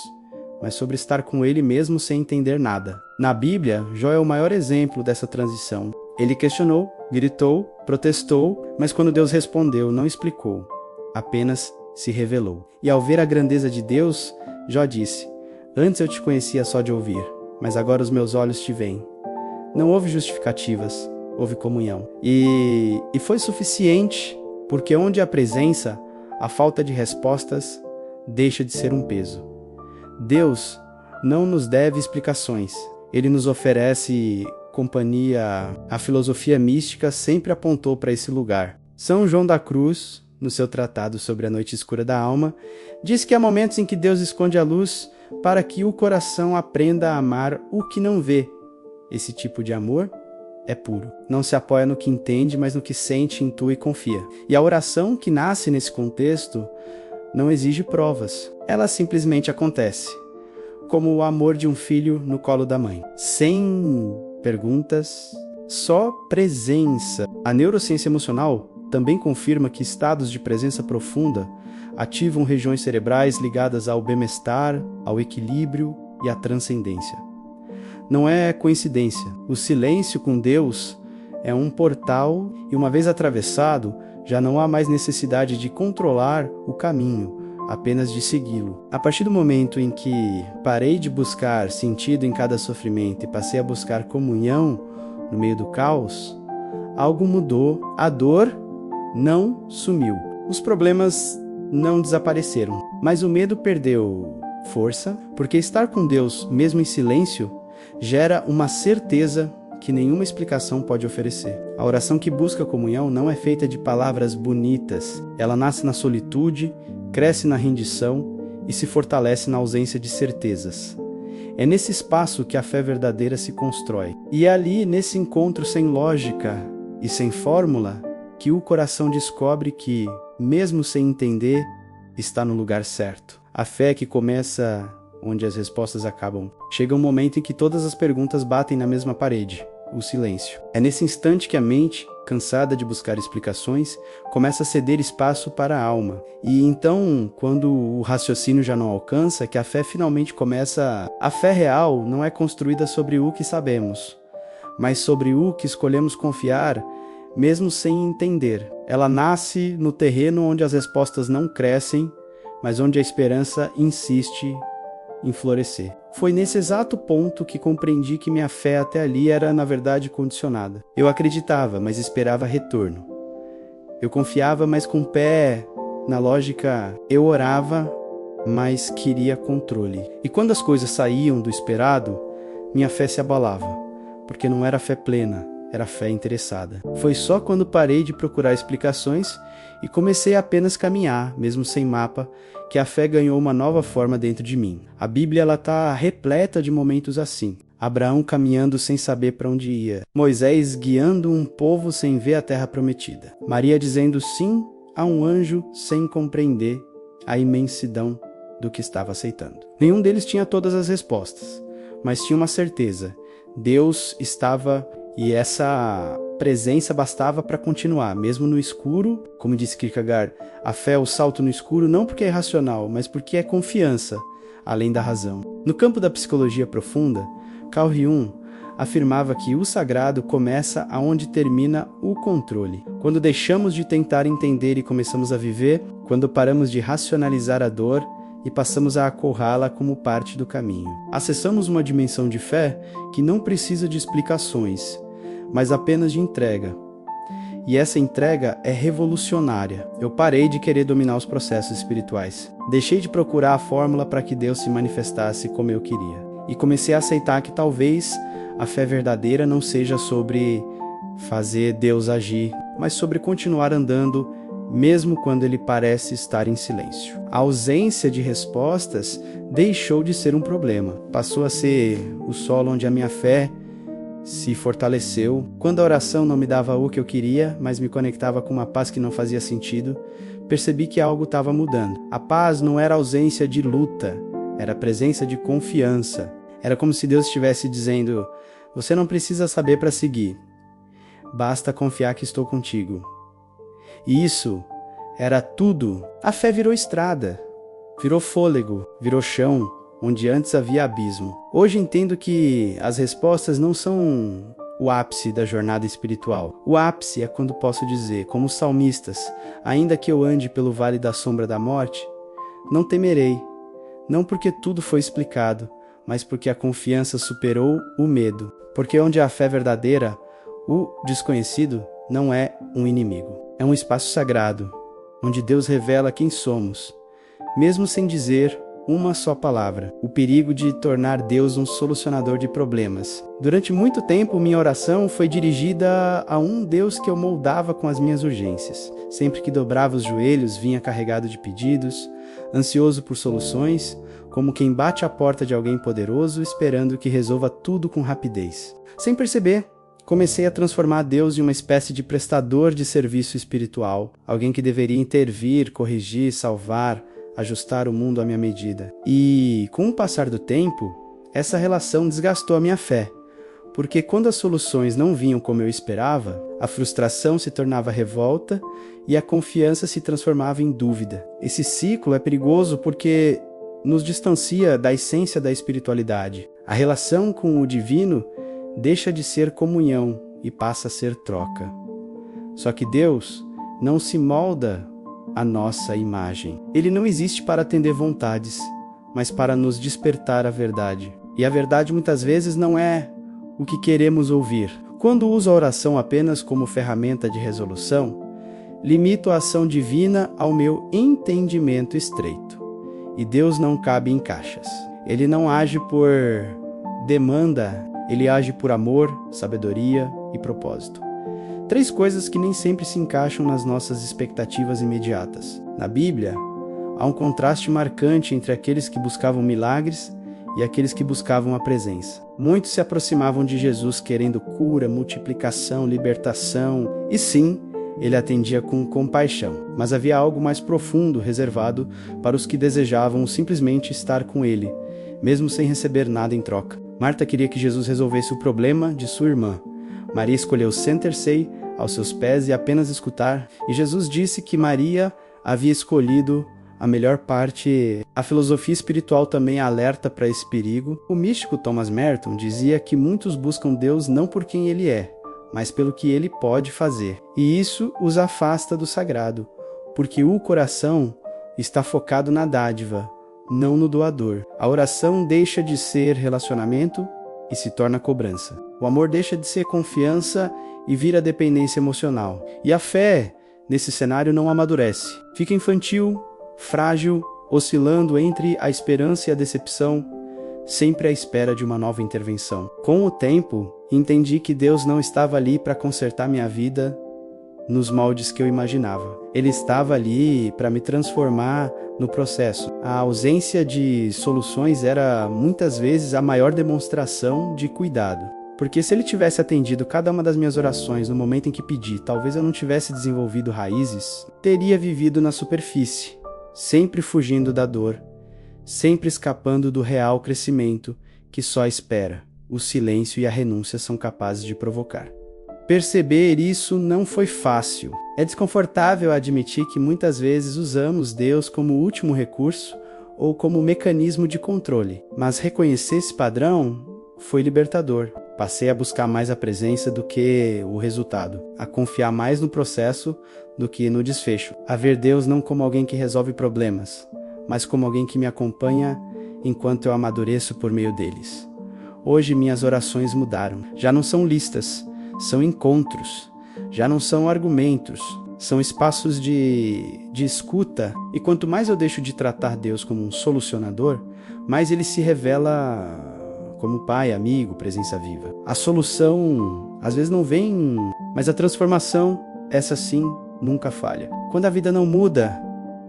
A: mas sobre estar com Ele mesmo sem entender nada. Na Bíblia, Jó é o maior exemplo dessa transição. Ele questionou, gritou, protestou, mas quando Deus respondeu, não explicou, apenas se revelou. E ao ver a grandeza de Deus, Jó disse: antes eu te conhecia só de ouvir, mas agora os meus olhos te veem. Não houve justificativas, houve comunhão. E foi suficiente, porque onde há presença, a falta de respostas deixa de ser um peso. Deus não nos deve explicações. Ele nos oferece companhia. A filosofia mística sempre apontou para esse lugar. São João da Cruz no seu tratado sobre a noite escura da alma, diz que há momentos em que Deus esconde a luz para que o coração aprenda a amar o que não vê. Esse tipo de amor é puro. Não se apoia no que entende, mas no que sente, intui e confia. E a oração que nasce nesse contexto não exige provas. Ela simplesmente acontece, como o amor de um filho no colo da mãe. Sem perguntas, só presença. A neurociência emocional também confirma que estados de presença profunda ativam regiões cerebrais ligadas ao bem-estar, ao equilíbrio e à transcendência. Não é coincidência. O silêncio com Deus é um portal e, uma vez atravessado, já não há mais necessidade de controlar o caminho, apenas de segui-lo. A partir do momento em que parei de buscar sentido em cada sofrimento e passei a buscar comunhão no meio do caos, algo mudou. A dor não sumiu. Os problemas não desapareceram, mas o medo perdeu força, porque estar com Deus, mesmo em silêncio, gera uma certeza que nenhuma explicação pode oferecer. A oração que busca comunhão não é feita de palavras bonitas. Ela nasce na solitude, cresce na rendição e se fortalece na ausência de certezas. É nesse espaço que a fé verdadeira se constrói. E é ali, nesse encontro sem lógica e sem fórmula, que o coração descobre que, mesmo sem entender, está no lugar certo. A fé que começa onde as respostas acabam. Chega um momento em que todas as perguntas batem na mesma parede, o silêncio. É nesse instante que a mente, cansada de buscar explicações, começa a ceder espaço para a alma. E então, quando o raciocínio já não alcança, que a fé finalmente começa. A fé real não é construída sobre o que sabemos, mas sobre o que escolhemos confiar, mesmo sem entender. Ela nasce no terreno onde as respostas não crescem, mas onde a esperança insiste em florescer. Foi nesse exato ponto que compreendi que minha fé até ali era, na verdade, condicionada. Eu acreditava, mas esperava retorno. Eu confiava, mas com o pé na lógica. Eu orava, mas queria controle. E quando as coisas saíam do esperado, minha fé se abalava, porque não era fé plena, era fé interessada. Foi só quando parei de procurar explicações e comecei a apenas caminhar, mesmo sem mapa, que a fé ganhou uma nova forma dentro de mim. A Bíblia está repleta de momentos assim. Abraão caminhando sem saber para onde ia. Moisés guiando um povo sem ver a terra prometida. Maria dizendo sim a um anjo sem compreender a imensidão do que estava aceitando. Nenhum deles tinha todas as respostas, mas tinha uma certeza. Deus estava, e essa presença bastava para continuar, mesmo no escuro. Como disse Kierkegaard, a fé é o salto no escuro não porque é racional, mas porque é confiança, além da razão. No campo da psicologia profunda, Carl Jung afirmava que o sagrado começa aonde termina o controle. Quando deixamos de tentar entender e começamos a viver, quando paramos de racionalizar a dor e passamos a acorrá-la como parte do caminho. Acessamos uma dimensão de fé que não precisa de explicações, mas apenas de entrega. E essa entrega é revolucionária. Eu parei de querer dominar os processos espirituais. Deixei de procurar a fórmula para que Deus se manifestasse como eu queria. E comecei a aceitar que talvez a fé verdadeira não seja sobre fazer Deus agir, mas sobre continuar andando mesmo quando ele parece estar em silêncio. A ausência de respostas deixou de ser um problema. Passou a ser o solo onde a minha fé se fortaleceu. Quando a oração não me dava o que eu queria, mas me conectava com uma paz que não fazia sentido, percebi que algo estava mudando. A paz não era ausência de luta, era presença de confiança. Era como se Deus estivesse dizendo: você não precisa saber para seguir, basta confiar que estou contigo. E isso era tudo. A fé virou estrada, virou fôlego, virou chão, onde antes havia abismo. Hoje entendo que as respostas não são o ápice da jornada espiritual. O ápice é quando posso dizer, como os salmistas, ainda que eu ande pelo vale da sombra da morte, não temerei, não porque tudo foi explicado, mas porque a confiança superou o medo. Porque onde há fé verdadeira, o desconhecido não é um inimigo. É um espaço sagrado, onde Deus revela quem somos, mesmo sem dizer uma só palavra: o perigo de tornar Deus um solucionador de problemas. Durante muito tempo, minha oração foi dirigida a um Deus que eu moldava com as minhas urgências. Sempre que dobrava os joelhos, vinha carregado de pedidos, ansioso por soluções, como quem bate à porta de alguém poderoso, esperando que resolva tudo com rapidez. Sem perceber, comecei a transformar Deus em uma espécie de prestador de serviço espiritual, alguém que deveria intervir, corrigir, salvar, ajustar o mundo à minha medida. E, com o passar do tempo, essa relação desgastou a minha fé, porque quando as soluções não vinham como eu esperava, a frustração se tornava revolta e a confiança se transformava em dúvida. Esse ciclo é perigoso porque nos distancia da essência da espiritualidade. A relação com o divino deixa de ser comunhão e passa a ser troca. Só que Deus não se molda à nossa imagem. Ele não existe para atender vontades, mas para nos despertar a verdade. E a verdade muitas vezes não é o que queremos ouvir. Quando uso a oração apenas como ferramenta de resolução, limito a ação divina ao meu entendimento estreito. E Deus não cabe em caixas. Ele não age por demanda, ele age por amor, sabedoria e propósito. 3 coisas que nem sempre se encaixam nas nossas expectativas imediatas. Na Bíblia, há um contraste marcante entre aqueles que buscavam milagres e aqueles que buscavam a presença. Muitos se aproximavam de Jesus querendo cura, multiplicação, libertação, e sim, ele atendia com compaixão. Mas havia algo mais profundo reservado para os que desejavam simplesmente estar com ele, mesmo sem receber nada em troca. Marta queria que Jesus resolvesse o problema de sua irmã. Maria escolheu sentar-se aos seus pés e apenas escutar, e Jesus disse que Maria havia escolhido a melhor parte. A filosofia espiritual também alerta para esse perigo. O místico Thomas Merton dizia que muitos buscam Deus não por quem ele é, mas pelo que ele pode fazer. E isso os afasta do sagrado, porque o coração está focado na dádiva, não no doador. A oração deixa de ser relacionamento e se torna cobrança. O amor deixa de ser confiança e vira dependência emocional. E a fé, nesse cenário, não amadurece. Fica infantil, frágil, oscilando entre a esperança e a decepção, sempre à espera de uma nova intervenção. Com o tempo, entendi que Deus não estava ali para consertar minha vida nos moldes que eu imaginava. Ele estava ali para me transformar no processo. A ausência de soluções era muitas vezes a maior demonstração de cuidado. Porque se ele tivesse atendido cada uma das minhas orações no momento em que pedi, talvez eu não tivesse desenvolvido raízes, teria vivido na superfície, sempre fugindo da dor, sempre escapando do real crescimento que só a espera, o silêncio e a renúncia são capazes de provocar. Perceber isso não foi fácil. É desconfortável admitir que muitas vezes usamos Deus como último recurso ou como mecanismo de controle, mas reconhecer esse padrão foi libertador. Passei a buscar mais a presença do que o resultado, a confiar mais no processo do que no desfecho, a ver Deus não como alguém que resolve problemas, mas como alguém que me acompanha enquanto eu amadureço por meio deles. Hoje minhas orações mudaram. Já não são listas, são encontros. Já não são argumentos, são espaços de escuta. E quanto mais eu deixo de tratar Deus como um solucionador, mais ele se revela como pai, amigo, presença viva. A solução às vezes não vem, mas a transformação, essa sim, nunca falha. Quando a vida não muda,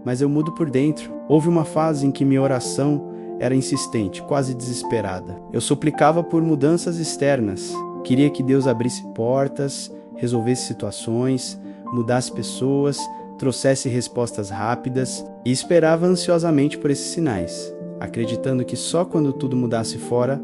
A: mas eu mudo por dentro. Houve uma fase em que minha oração era insistente, quase desesperada. Eu suplicava por mudanças externas. Queria que Deus abrisse portas, resolvesse situações, mudasse pessoas, trouxesse respostas rápidas e esperava ansiosamente por esses sinais, acreditando que só quando tudo mudasse fora,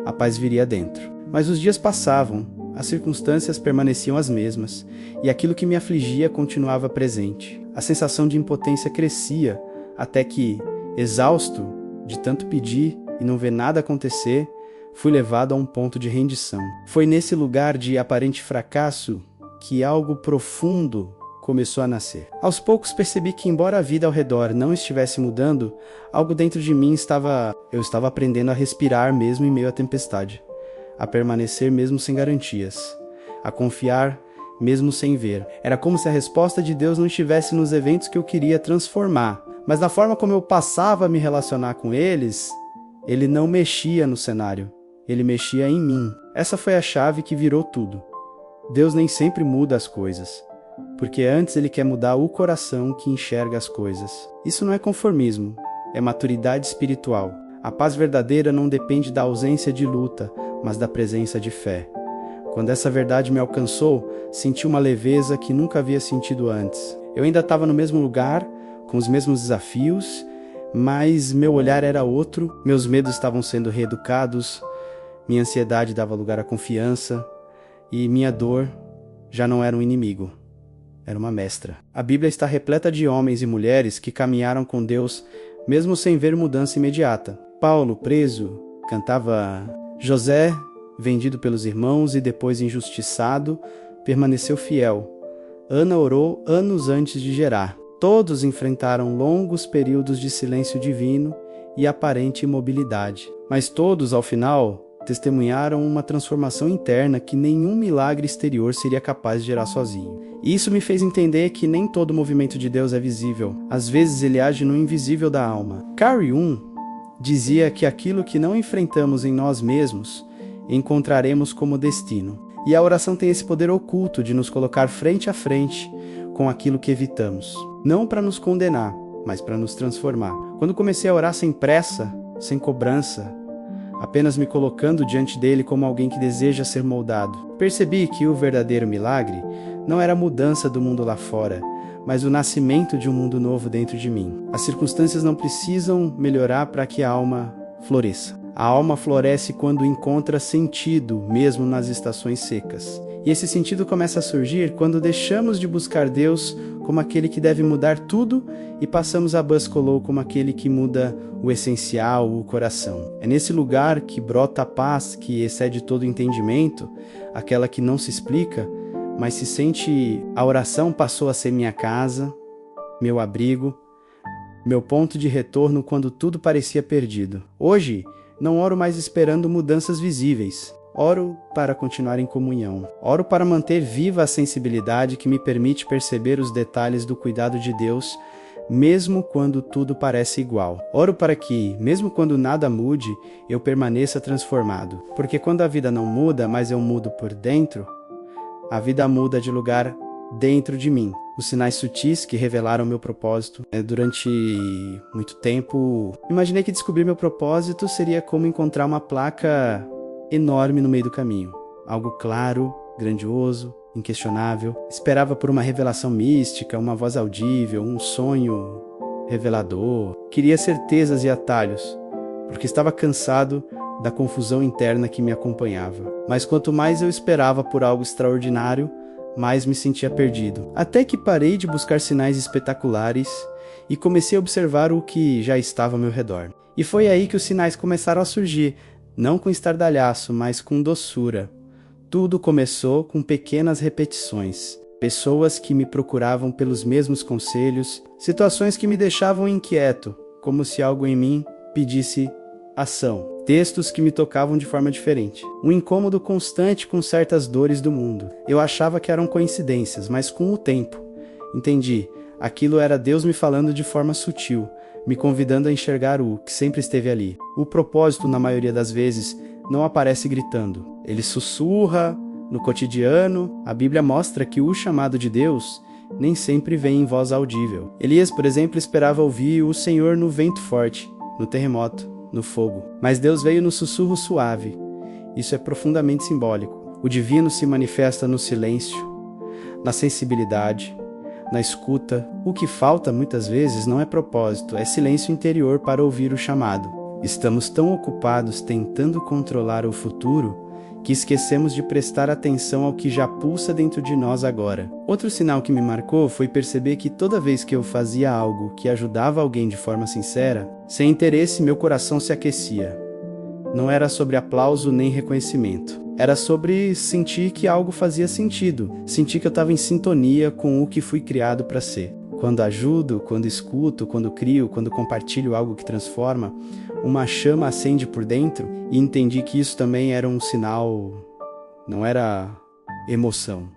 A: a paz viria dentro. Mas os dias passavam, as circunstâncias permaneciam as mesmas e aquilo que me afligia continuava presente. A sensação de impotência crescia até que, exausto de tanto pedir e não ver nada acontecer, fui levado a um ponto de rendição. Foi nesse lugar de aparente fracasso que algo profundo começou a nascer. Aos poucos percebi que, embora a vida ao redor não estivesse mudando, algo dentro de mim eu estava aprendendo a respirar mesmo em meio à tempestade, a permanecer mesmo sem garantias, a confiar mesmo sem ver. Era como se a resposta de Deus não estivesse nos eventos que eu queria transformar, Mas na forma como eu passava a me relacionar com eles, ele não mexia no cenário, ele mexia em mim. Essa foi a chave que virou tudo. Deus nem sempre muda as coisas, porque antes ele quer mudar o coração que enxerga as coisas. Isso não é conformismo, é maturidade espiritual. A paz verdadeira não depende da ausência de luta, mas da presença de fé. Quando essa verdade me alcançou, senti uma leveza que nunca havia sentido antes. Eu ainda estava no mesmo lugar, com os mesmos desafios, mas meu olhar era outro, meus medos estavam sendo reeducados, minha ansiedade dava lugar à confiança, e minha dor já não era um inimigo, era uma mestra. A Bíblia está repleta de homens e mulheres que caminharam com Deus, mesmo sem ver mudança imediata. Paulo, preso, cantava. José, vendido pelos irmãos e depois injustiçado, permaneceu fiel. Ana orou anos antes de gerar. Todos enfrentaram longos períodos de silêncio divino e aparente imobilidade. Mas todos, ao final, testemunharam uma transformação interna que nenhum milagre exterior seria capaz de gerar sozinho. E isso me fez entender que nem todo movimento de Deus é visível. Às vezes ele age no invisível da alma. Carl Jung dizia que aquilo que não enfrentamos em nós mesmos, encontraremos como destino. E a oração tem esse poder oculto de nos colocar frente a frente com aquilo que evitamos. Não para nos condenar, mas para nos transformar. Quando comecei a orar sem pressa, sem cobrança, apenas me colocando diante dele como alguém que deseja ser moldado, percebi que o verdadeiro milagre não era a mudança do mundo lá fora, mas o nascimento de um mundo novo dentro de mim. As circunstâncias não precisam melhorar para que a alma floresça. A alma floresce quando encontra sentido, mesmo nas estações secas. E esse sentido começa a surgir quando deixamos de buscar Deus como aquele que deve mudar tudo e passamos a buscá-lo como aquele que muda o essencial, o coração. É nesse lugar que brota a paz que excede todo entendimento, aquela que não se explica, mas se sente. A oração passou a ser minha casa, meu abrigo, meu ponto de retorno quando tudo parecia perdido. Hoje, não oro mais esperando mudanças visíveis. Oro para continuar em comunhão. Oro para manter viva a sensibilidade que me permite perceber os detalhes do cuidado de Deus, mesmo quando tudo parece igual. Oro para que, mesmo quando nada mude, eu permaneça transformado. Porque quando a vida não muda, mas eu mudo por dentro, a vida muda de lugar dentro de mim. Os sinais sutis que revelaram meu propósito. Durante muito tempo, imaginei que descobrir meu propósito seria como encontrar uma placa enorme no meio do caminho. Algo claro, grandioso, inquestionável. Esperava por uma revelação mística, uma voz audível, um sonho revelador. Queria certezas e atalhos, porque estava cansado da confusão interna que me acompanhava. Mas quanto mais eu esperava por algo extraordinário, mais me sentia perdido. Até que parei de buscar sinais espetaculares e comecei a observar o que já estava ao meu redor. E foi aí que os sinais começaram a surgir, não com estardalhaço, mas com doçura. Tudo começou com pequenas repetições. Pessoas que me procuravam pelos mesmos conselhos, situações que me deixavam inquieto, como se algo em mim pedisse ação. Textos que me tocavam de forma diferente. Um incômodo constante com certas dores do mundo. Eu achava que eram coincidências, mas com o tempo entendi. Aquilo era Deus me falando de forma sutil, me convidando a enxergar o que sempre esteve ali. O propósito, na maioria das vezes, não aparece gritando. Ele sussurra no cotidiano. A Bíblia mostra que o chamado de Deus nem sempre vem em voz audível. Elias, por exemplo, esperava ouvir o Senhor no vento forte, no terremoto, no fogo. Mas Deus veio no sussurro suave. Isso é profundamente simbólico. O divino se manifesta no silêncio, na sensibilidade, na escuta. O que falta muitas vezes não é propósito, é silêncio interior para ouvir o chamado. Estamos tão ocupados tentando controlar o futuro que esquecemos de prestar atenção ao que já pulsa dentro de nós agora. Outro sinal que me marcou foi perceber que toda vez que eu fazia algo que ajudava alguém de forma sincera, sem interesse, meu coração se aquecia. Não era sobre aplauso nem reconhecimento. Era sobre sentir que algo fazia sentido, sentir que eu estava em sintonia com o que fui criado para ser. Quando ajudo, quando escuto, quando crio, quando compartilho algo que transforma, uma chama acende por dentro e entendi que isso também era um sinal, não era emoção,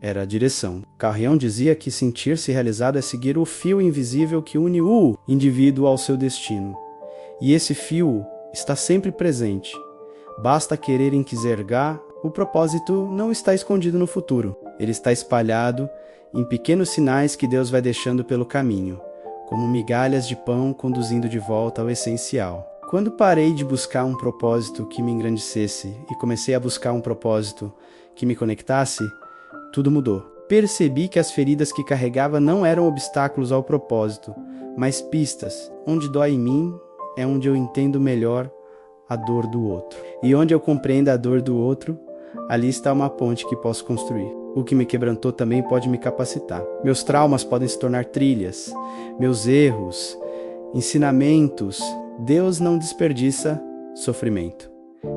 A: era a direção. Carrião dizia que sentir-se realizado é seguir o fio invisível que une o indivíduo ao seu destino. E esse fio está sempre presente. Basta querer enxergar, o propósito não está escondido no futuro. Ele está espalhado em pequenos sinais que Deus vai deixando pelo caminho, como migalhas de pão conduzindo de volta ao essencial. Quando parei de buscar um propósito que me engrandecesse e comecei a buscar um propósito que me conectasse, tudo mudou. Percebi que as feridas que carregava não eram obstáculos ao propósito, mas pistas. Onde dói em mim é onde eu entendo melhor a dor do outro. E onde eu compreendo a dor do outro, ali está uma ponte que posso construir. O que me quebrantou também pode me capacitar. Meus traumas podem se tornar trilhas, meus erros, ensinamentos. Deus não desperdiça sofrimento.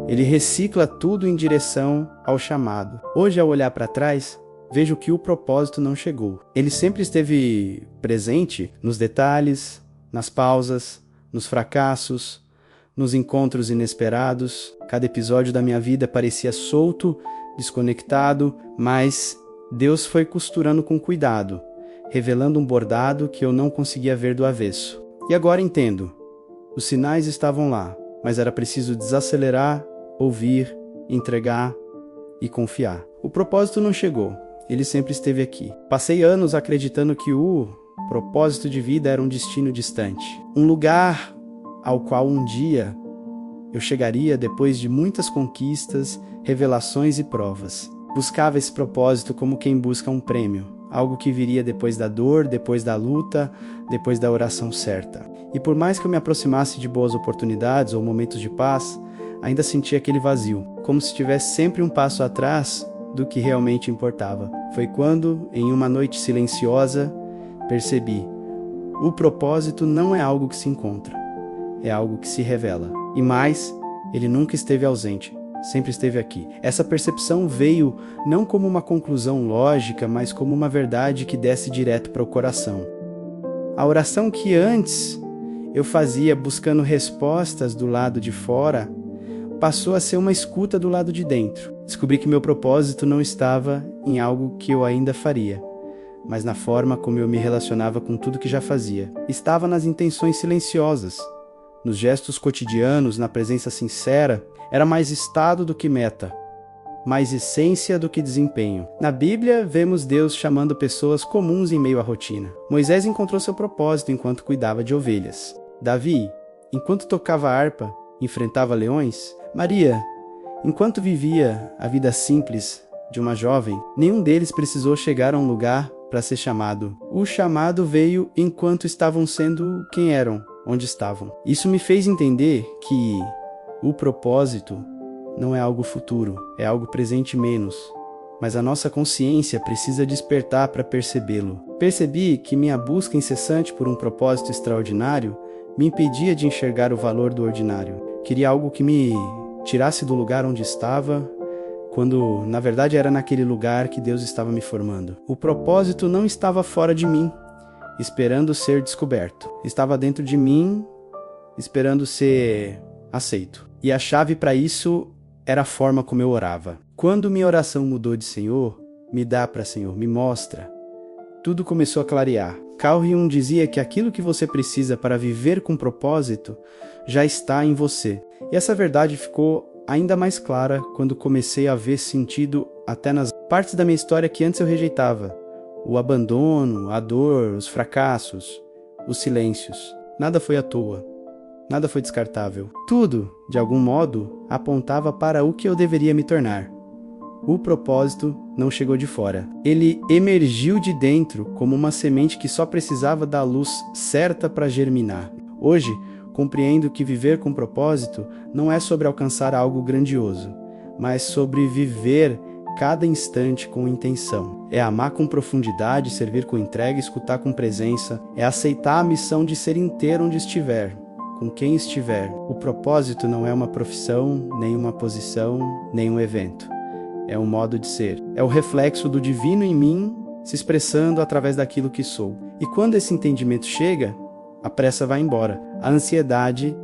A: Ele recicla tudo em direção ao chamado. Hoje, ao olhar para trás, vejo que o propósito não chegou. Ele sempre esteve presente nos detalhes, nas pausas, nos fracassos, nos encontros inesperados. Cada episódio da minha vida parecia solto, desconectado, mas Deus foi costurando com cuidado, revelando um bordado que eu não conseguia ver do avesso. E agora entendo. Os sinais estavam lá, mas era preciso desacelerar, ouvir, entregar e confiar. O propósito não chegou. Ele sempre esteve aqui. Passei anos acreditando que o propósito de vida era um destino distante. Um lugar ao qual um dia eu chegaria depois de muitas conquistas, revelações e provas. Buscava esse propósito como quem busca um prêmio. Algo que viria depois da dor, depois da luta, depois da oração certa. E por mais que eu me aproximasse de boas oportunidades ou momentos de paz, ainda sentia aquele vazio, como se estivesse sempre um passo atrás do que realmente importava. Foi quando, em uma noite silenciosa, percebi: o propósito não é algo que se encontra, é algo que se revela. E mais, ele nunca esteve ausente, sempre esteve aqui. Essa percepção veio não como uma conclusão lógica, mas como uma verdade que desce direto para o coração. A oração que antes eu fazia buscando respostas do lado de fora, passou a ser uma escuta do lado de dentro. Descobri que meu propósito não estava em algo que eu ainda faria, mas na forma como eu me relacionava com tudo que já fazia. Estava nas intenções silenciosas, nos gestos cotidianos, na presença sincera. Era mais estado do que meta, mais essência do que desempenho. Na Bíblia, vemos Deus chamando pessoas comuns em meio à rotina. Moisés encontrou seu propósito enquanto cuidava de ovelhas. Davi, enquanto tocava harpa, enfrentava leões. Maria, enquanto vivia a vida simples de uma jovem. Nenhum deles precisou chegar a um lugar para ser chamado. O chamado veio enquanto estavam sendo quem eram, onde estavam. Isso me fez entender que o propósito não é algo futuro, é algo presente menos. Mas a nossa consciência precisa despertar para percebê-lo. Percebi que minha busca incessante por um propósito extraordinário me impedia de enxergar o valor do ordinário. Queria algo que me tirasse do lugar onde estava, quando na verdade era naquele lugar que Deus estava me formando. O propósito não estava fora de mim, esperando ser descoberto. Estava dentro de mim, esperando ser aceito. E a chave para isso era a forma como eu orava. Quando minha oração mudou de Senhor, me dá para Senhor, me mostra, tudo começou a clarear. Carl Jung dizia que aquilo que você precisa para viver com propósito já está em você. E essa verdade ficou ainda mais clara quando comecei a ver sentido até nas partes da minha história que antes eu rejeitava. O abandono, a dor, os fracassos, os silêncios. Nada foi à toa. Nada foi descartável. Tudo, de algum modo, apontava para o que eu deveria me tornar. O propósito não chegou de fora. Ele emergiu de dentro como uma semente que só precisava da luz certa para germinar. Hoje, compreendo que viver com propósito não é sobre alcançar algo grandioso, mas sobre viver cada instante com intenção. É amar com profundidade, servir com entrega, escutar com presença. É aceitar a missão de ser inteiro onde estiver, com quem estiver. O propósito não é uma profissão, nem uma posição, nem um evento. É um modo de ser. É o reflexo do divino em mim se expressando através daquilo que sou. E quando esse entendimento chega, a pressa vai embora. A ansiedade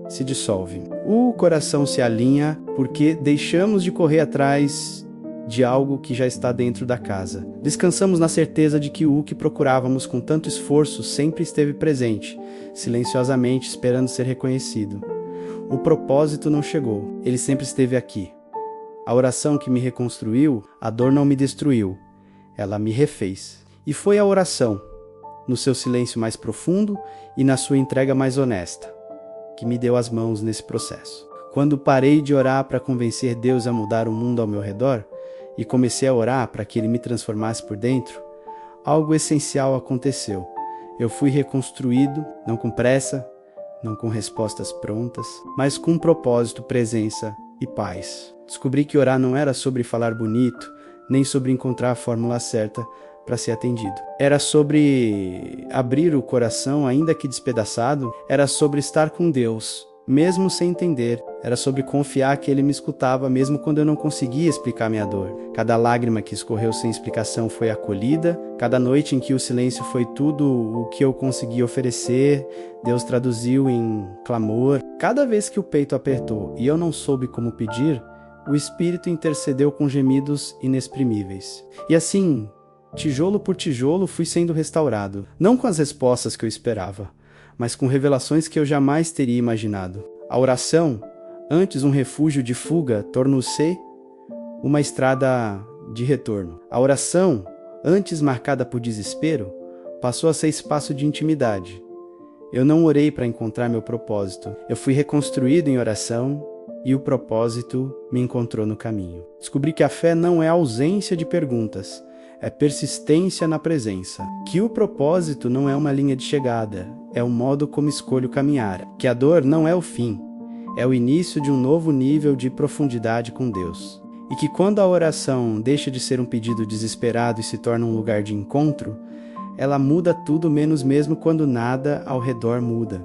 A: se dissolve. O coração se alinha porque deixamos de correr atrás de algo que já está dentro da casa. Descansamos na certeza de que o que procurávamos com tanto esforço sempre esteve presente, silenciosamente esperando ser reconhecido. O propósito não chegou, ele sempre esteve aqui. A oração que me reconstruiu, a dor não me destruiu, ela me refez. E foi a oração, no seu silêncio mais profundo e na sua entrega mais honesta, que me deu as mãos nesse processo. Quando parei de orar para convencer Deus a mudar o mundo ao meu redor e comecei a orar para que Ele me transformasse por dentro, algo essencial aconteceu. Eu fui reconstruído, não com pressa, não com respostas prontas, mas com propósito, presença e paz. Descobri que orar não era sobre falar bonito, nem sobre encontrar a fórmula certa para ser atendido. Era sobre abrir o coração, ainda que despedaçado, era sobre estar com Deus, mesmo sem entender. Era sobre confiar que Ele me escutava, mesmo quando eu não conseguia explicar minha dor. Cada lágrima que escorreu sem explicação foi acolhida. Cada noite em que o silêncio foi tudo o que eu conseguia oferecer, Deus traduziu em clamor. Cada vez que o peito apertou e eu não soube como pedir, o Espírito intercedeu com gemidos inexprimíveis. E assim, tijolo por tijolo, fui sendo restaurado. Não com as respostas que eu esperava, mas com revelações que eu jamais teria imaginado. A oração, antes um refúgio de fuga, tornou-se uma estrada de retorno. A oração, antes marcada por desespero, passou a ser espaço de intimidade. Eu não orei para encontrar meu propósito. Eu fui reconstruído em oração e o propósito me encontrou no caminho. Descobri que a fé não é ausência de perguntas, é persistência na presença. Que o propósito não é uma linha de chegada, é o modo como escolho caminhar. Que a dor não é o fim, é o início de um novo nível de profundidade com Deus. E que quando a oração deixa de ser um pedido desesperado e se torna um lugar de encontro, ela muda tudo menos mesmo quando nada ao redor muda.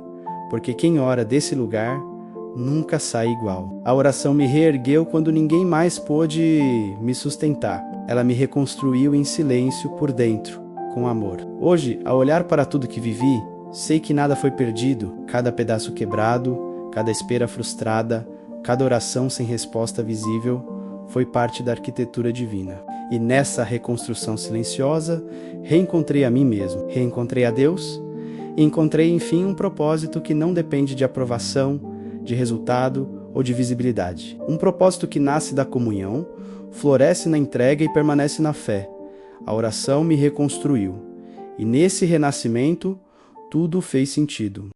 A: Porque quem ora desse lugar nunca sai igual. A oração me reergueu quando ninguém mais pôde me sustentar. Ela me reconstruiu em silêncio por dentro, com amor. Hoje, ao olhar para tudo que vivi, sei que nada foi perdido, cada pedaço quebrado, cada espera frustrada, cada oração sem resposta visível, foi parte da arquitetura divina. E nessa reconstrução silenciosa, reencontrei a mim mesmo, reencontrei a Deus, e encontrei enfim um propósito que não depende de aprovação, de resultado ou de visibilidade. Um propósito que nasce da comunhão, floresce na entrega e permanece na fé. A oração me reconstruiu, e nesse renascimento tudo fez sentido.